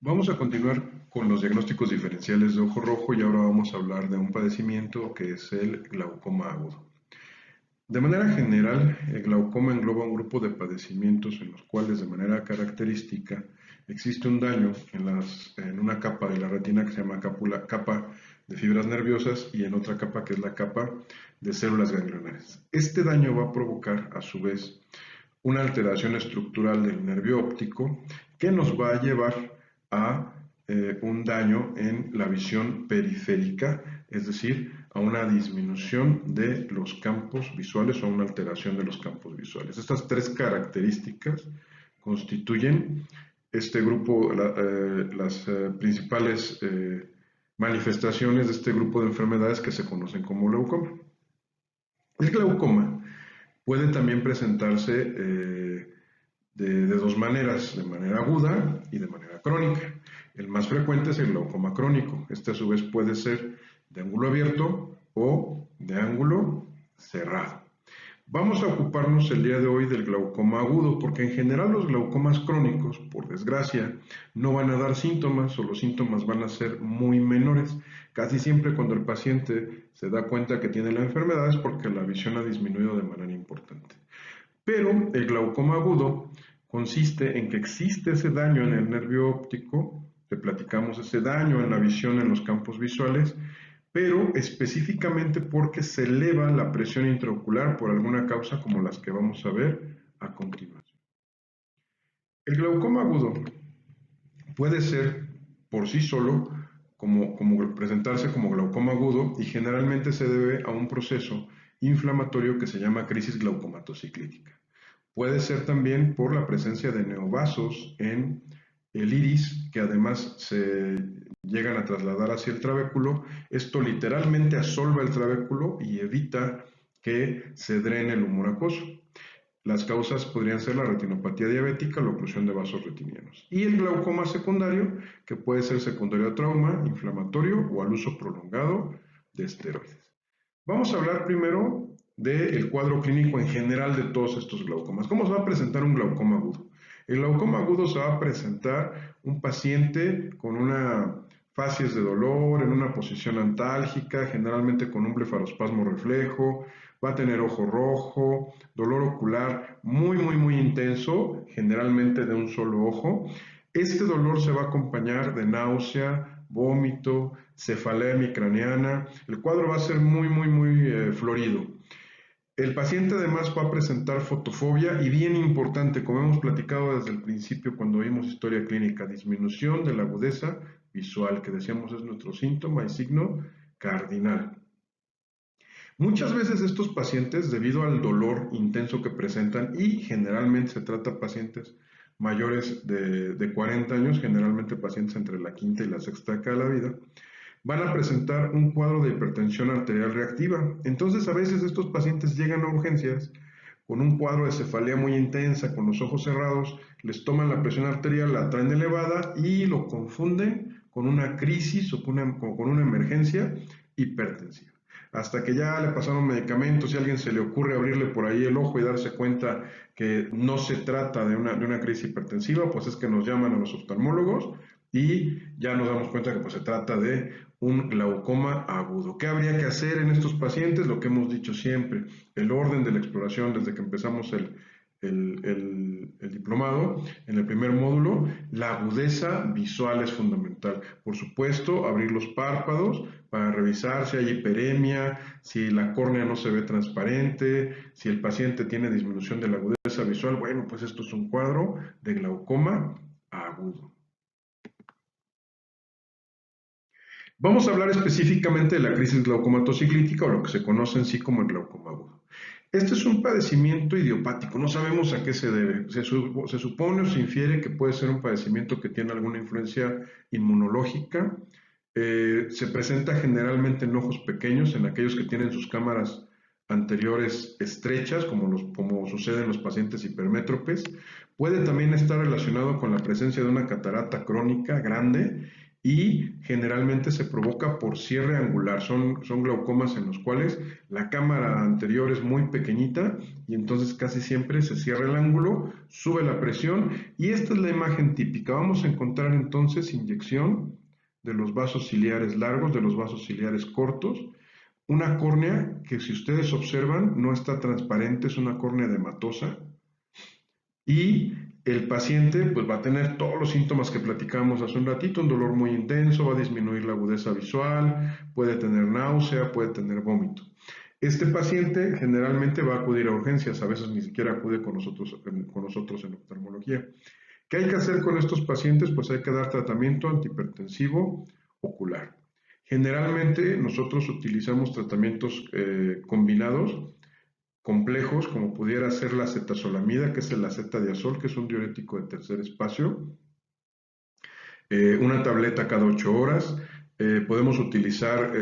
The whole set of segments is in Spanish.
Vamos a continuar con los diagnósticos diferenciales de ojo rojo y ahora vamos a hablar de un padecimiento que es el glaucoma agudo. De manera general, el glaucoma engloba un grupo de padecimientos en los cuales de manera característica existe un daño en una capa de la retina que se llama capa de fibras nerviosas y en otra capa que es la capa de células ganglionares. Este daño va a provocar a su vez una alteración estructural del nervio óptico que nos va a llevar a un daño en la visión periférica, es decir, a una disminución de los campos visuales o a una alteración de los campos visuales. Estas tres características constituyen este grupo, las principales manifestaciones de este grupo de enfermedades que se conocen como glaucoma. El glaucoma puede también presentarse de dos maneras, de manera aguda y de manera crónica. El más frecuente es el glaucoma crónico. Este a su vez puede ser de ángulo abierto o de ángulo cerrado. Vamos a ocuparnos el día de hoy del glaucoma agudo, porque en general los glaucomas crónicos, por desgracia, no van a dar síntomas o los síntomas van a ser muy menores. Casi siempre cuando el paciente se da cuenta que tiene la enfermedad es porque la visión ha disminuido de manera importante. Pero el glaucoma agudo consiste en que existe ese daño en el nervio óptico, te platicamos ese daño en la visión en los campos visuales, pero específicamente porque se eleva la presión intraocular por alguna causa como las que vamos a ver a continuación. El glaucoma agudo puede ser por sí solo como presentarse como glaucoma agudo y generalmente se debe a un proceso inflamatorio que se llama crisis glaucomatociclítica. Puede ser también por la presencia de neovasos en el iris, que además se llegan a trasladar hacia el trabéculo. Esto literalmente asolva el trabéculo y evita que se drene el humor acuoso. Las causas podrían ser la retinopatía diabética o la oclusión de vasos retinianos. Y el glaucoma secundario, que puede ser secundario a trauma, inflamatorio o al uso prolongado de esteroides. Vamos a hablar primero del cuadro clínico en general de todos estos glaucomas. ¿Cómo se va a presentar un glaucoma agudo? El glaucoma agudo se va a presentar un paciente con una facies de dolor, en una posición antálgica, generalmente con un blefarospasmo reflejo, va a tener ojo rojo, dolor ocular muy intenso, generalmente de un solo ojo. Este dolor se va a acompañar de náusea, vómito, cefalea hemicraniana. El cuadro va a ser muy florido. El paciente además va a presentar fotofobia y bien importante, como hemos platicado desde el principio cuando vimos historia clínica, disminución de la agudeza visual, que decíamos es nuestro síntoma y signo cardinal. Muchas veces estos pacientes, debido al dolor intenso que presentan, y generalmente se trata de pacientes mayores de 40 años, generalmente pacientes entre la quinta y la sexta década de la vida, van a presentar un cuadro de hipertensión arterial reactiva. Entonces, a veces estos pacientes llegan a urgencias con un cuadro de cefalea muy intensa, con los ojos cerrados, les toman la presión arterial, la traen elevada y lo confunden con una crisis o con una emergencia hipertensiva. Hasta que ya le pasaron medicamentos y a alguien se le ocurre abrirle por ahí el ojo y darse cuenta que no se trata de una crisis hipertensiva, pues es que nos llaman a los oftalmólogos y ya nos damos cuenta que pues, se trata de un glaucoma agudo. ¿Qué habría que hacer en estos pacientes? Lo que hemos dicho siempre, el orden de la exploración desde que empezamos el diplomado, en el primer módulo, la agudeza visual es fundamental. Por supuesto, abrir los párpados para revisar si hay hiperemia, si la córnea no se ve transparente, si el paciente tiene disminución de la agudeza visual. Bueno, pues esto es un cuadro de glaucoma agudo. Vamos a hablar específicamente de la crisis glaucomatociclítica o lo que se conoce en sí como el glaucoma agudo. Este es un padecimiento idiopático, no sabemos a qué se debe. Se supone o se infiere que puede ser un padecimiento que tiene alguna influencia inmunológica. Se presenta generalmente en ojos pequeños, en aquellos que tienen sus cámaras anteriores estrechas, como sucede en los pacientes hipermétropes. Puede también estar relacionado con la presencia de una catarata crónica grande y generalmente se provoca por cierre angular. Son glaucomas en los cuales la cámara anterior es muy pequeñita y entonces casi siempre se cierra el ángulo, sube la presión y esta es la imagen típica. Vamos a encontrar entonces inyección de los vasos ciliares largos, de los vasos ciliares cortos, una córnea que si ustedes observan no está transparente, es una córnea edematosa y el paciente pues va a tener todos los síntomas que platicamos hace un ratito, un dolor muy intenso, va a disminuir la agudeza visual, puede tener náusea, puede tener vómito. Este paciente generalmente va a acudir a urgencias, a veces ni siquiera acude con nosotros en oftalmología. ¿Qué hay que hacer con estos pacientes? Pues hay que dar tratamiento antihipertensivo ocular. Generalmente nosotros utilizamos tratamientos combinados complejos, como pudiera ser la acetazolamida, que es el acetadiazol, que es un diurético de tercer espacio, una tableta cada 8 horas. Podemos utilizar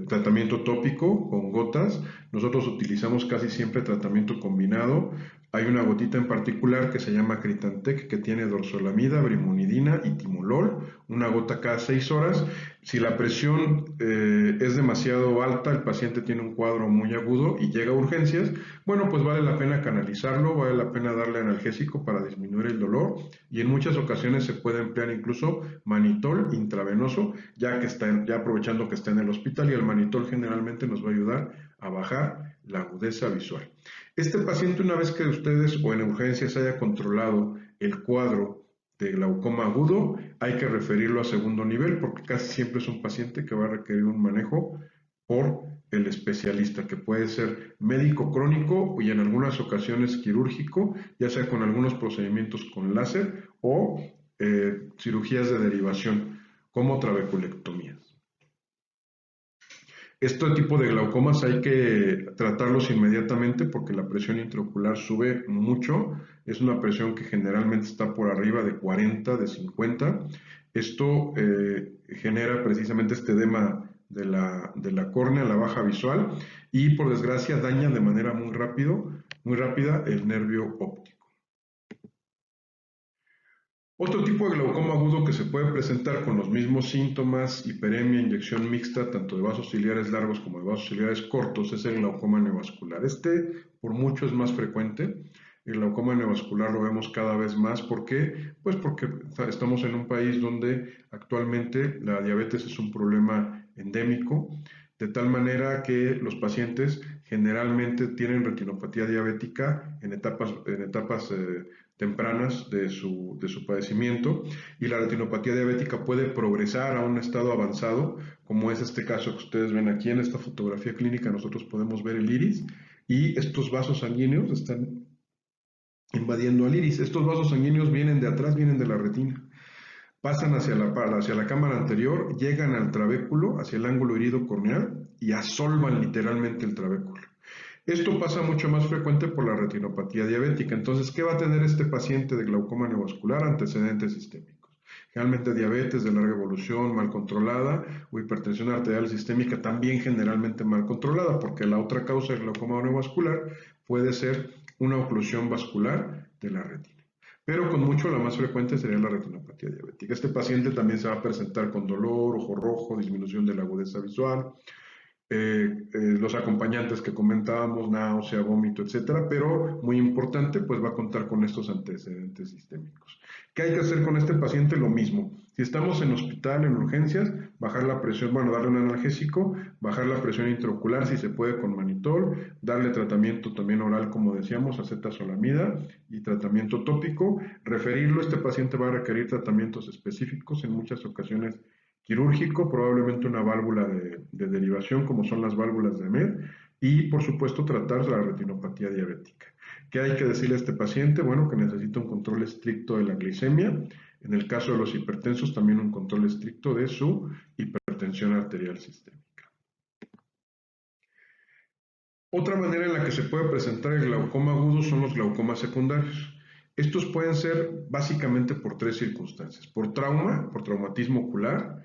tratamiento tópico con gotas. Nosotros utilizamos casi siempre tratamiento combinado. Hay una gotita en particular que se llama Critantec, que tiene dorzolamida, brimonidina y timolol, una gota cada 6 horas. Si la presión es demasiado alta, el paciente tiene un cuadro muy agudo y llega a urgencias, bueno, pues vale la pena canalizarlo, vale la pena darle analgésico para disminuir el dolor y en muchas ocasiones se puede emplear incluso manitol intravenoso, ya aprovechando que está en el hospital, y el manitol generalmente nos va a ayudar a bajar la agudeza visual. Este paciente, una vez que ustedes o en urgencias haya controlado el cuadro de glaucoma agudo, hay que referirlo a segundo nivel porque casi siempre es un paciente que va a requerir un manejo por el especialista, que puede ser médico crónico y en algunas ocasiones quirúrgico, ya sea con algunos procedimientos con láser o cirugías de derivación como trabeculectomías. Este tipo de glaucomas hay que tratarlos inmediatamente porque la presión intraocular sube mucho. Es una presión que generalmente está por arriba de 40, de 50. Esto genera precisamente este edema de la córnea, la baja visual, y por desgracia daña de manera muy rápida el nervio óptico. Otro tipo de glaucoma agudo que se puede presentar con los mismos síntomas, hiperemia, inyección mixta, tanto de vasos ciliares largos como de vasos ciliares cortos, es el glaucoma neovascular. Este, por mucho, es más frecuente. El glaucoma neovascular lo vemos cada vez más. ¿Por qué? Pues porque estamos en un país donde actualmente la diabetes es un problema endémico, de tal manera que los pacientes generalmente tienen retinopatía diabética en etapas tempranas de su padecimiento, y la retinopatía diabética puede progresar a un estado avanzado, como es este caso que ustedes ven aquí en esta fotografía clínica. Nosotros podemos ver el iris y estos vasos sanguíneos están invadiendo al iris. Estos vasos sanguíneos vienen de atrás, vienen de la retina, pasan hacia la cámara anterior, llegan al trabéculo, hacia el ángulo irido corneal y asolvan literalmente el trabéculo. Esto pasa mucho más frecuente por la retinopatía diabética. Entonces, ¿qué va a tener este paciente de glaucoma neovascular? Antecedentes sistémicos. Generalmente diabetes de larga evolución mal controlada o hipertensión arterial sistémica también generalmente mal controlada, porque la otra causa del glaucoma neovascular puede ser una oclusión vascular de la retina. Pero con mucho la más frecuente sería la retinopatía diabética. Este paciente también se va a presentar con dolor, ojo rojo, disminución de la agudeza visual, los acompañantes que comentábamos, náusea, vómito, etcétera, pero muy importante, pues va a contar con estos antecedentes sistémicos. ¿Qué hay que hacer con este paciente? Lo mismo. Si estamos en hospital, en urgencias, bajar la presión, bueno, darle un analgésico, bajar la presión intraocular si se puede con manitol, darle tratamiento también oral, como decíamos, acetazolamida y tratamiento tópico, referirlo. Este paciente va a requerir tratamientos específicos, en muchas ocasiones quirúrgico, probablemente una válvula de derivación como son las válvulas de MED, y por supuesto tratar la retinopatía diabética. ¿Qué hay que decirle a este paciente? Bueno, que necesita un control estricto de la glicemia. En el caso de los hipertensos, también un control estricto de su hipertensión arterial sistémica. Otra manera en la que se puede presentar el glaucoma agudo son los glaucomas secundarios. Estos pueden ser básicamente por tres circunstancias: por trauma, por traumatismo ocular,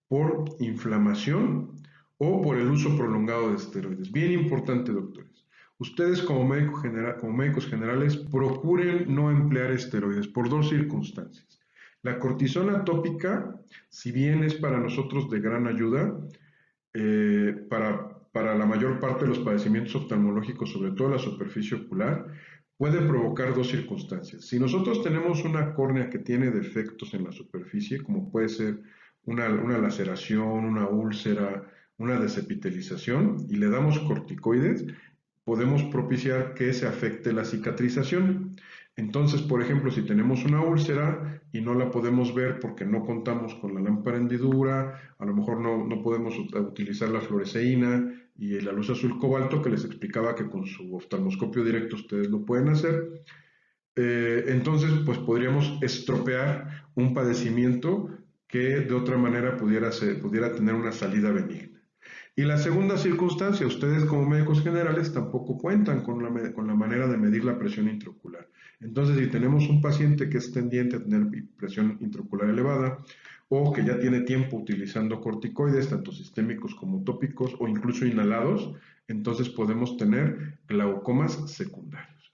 por inflamación o por el uso prolongado de esteroides. Bien importante, doctores. Ustedes como médicos generales procuren no emplear esteroides por dos circunstancias. La cortisona tópica, si bien es para nosotros de gran ayuda, para la mayor parte de los padecimientos oftalmológicos, sobre todo la superficie ocular, puede provocar dos circunstancias. Si nosotros tenemos una córnea que tiene defectos en la superficie, como puede ser una laceración, una úlcera, una desepitelización, y le damos corticoides, podemos propiciar que se afecte la cicatrización. Entonces, por ejemplo, si tenemos una úlcera y no la podemos ver porque no contamos con la lámpara hendidura, a lo mejor no podemos utilizar la fluoresceína y la luz azul cobalto, que les explicaba que con su oftalmoscopio directo ustedes lo pueden hacer, entonces pues podríamos estropear un padecimiento que de otra manera pudiera tener una salida benigna. Y la segunda circunstancia, ustedes como médicos generales tampoco cuentan con la manera de medir la presión intraocular. Entonces, si tenemos un paciente que es tendiente a tener presión intraocular elevada o que ya tiene tiempo utilizando corticoides, tanto sistémicos como tópicos o incluso inhalados, entonces podemos tener glaucomas secundarios.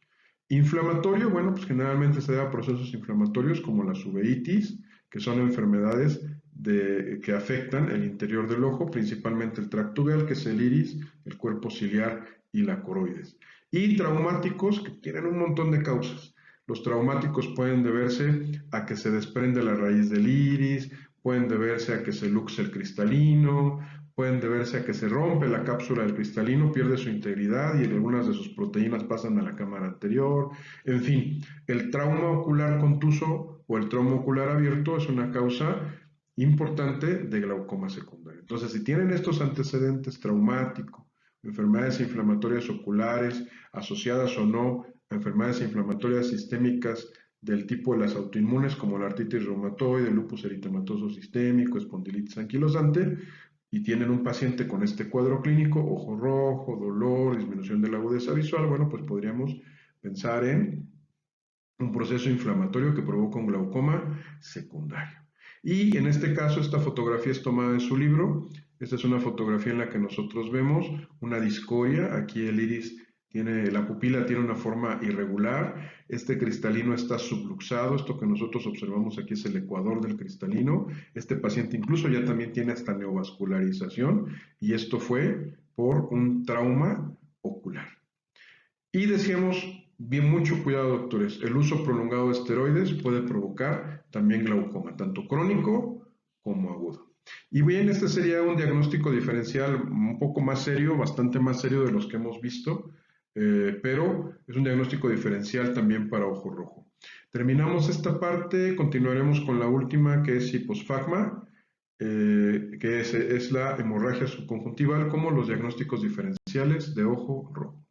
Inflamatorio, bueno, pues generalmente se da a procesos inflamatorios como la uveitis, que son enfermedades que afectan el interior del ojo, principalmente el tracto uveal, que es el iris, el cuerpo ciliar y la coroides. Y traumáticos, que tienen un montón de causas. Los traumáticos pueden deberse a que se desprende la raíz del iris, pueden deberse a que se luxe el cristalino, pueden deberse a que se rompe la cápsula del cristalino, pierde su integridad y algunas de sus proteínas pasan a la cámara anterior. En fin, el trauma ocular contuso o el trauma ocular abierto es una causa importante de glaucoma secundario. Entonces, si tienen estos antecedentes traumáticos, enfermedades inflamatorias oculares, asociadas o no a enfermedades inflamatorias sistémicas del tipo de las autoinmunes como la artritis reumatoide, el lupus eritematoso sistémico, espondilitis anquilosante, y tienen un paciente con este cuadro clínico, ojo rojo, dolor, disminución de la agudeza visual, bueno, pues podríamos pensar en un proceso inflamatorio que provoca un glaucoma secundario. Y en este caso, esta fotografía es tomada de su libro. Esta es una fotografía en la que nosotros vemos una discoria. Aquí el iris la pupila tiene una forma irregular. Este cristalino está subluxado. Esto que nosotros observamos aquí es el ecuador del cristalino. Este paciente incluso ya también tiene hasta neovascularización y esto fue por un trauma ocular. Y decíamos, bien, mucho cuidado, doctores, el uso prolongado de esteroides puede provocar también glaucoma, tanto crónico como agudo. Y bien, este sería un diagnóstico diferencial un poco más serio, bastante más serio de los que hemos visto, pero es un diagnóstico diferencial también para ojo rojo. Terminamos esta parte, continuaremos con la última, que es hiposfagma, que es la hemorragia subconjuntival, como los diagnósticos diferenciales de ojo rojo.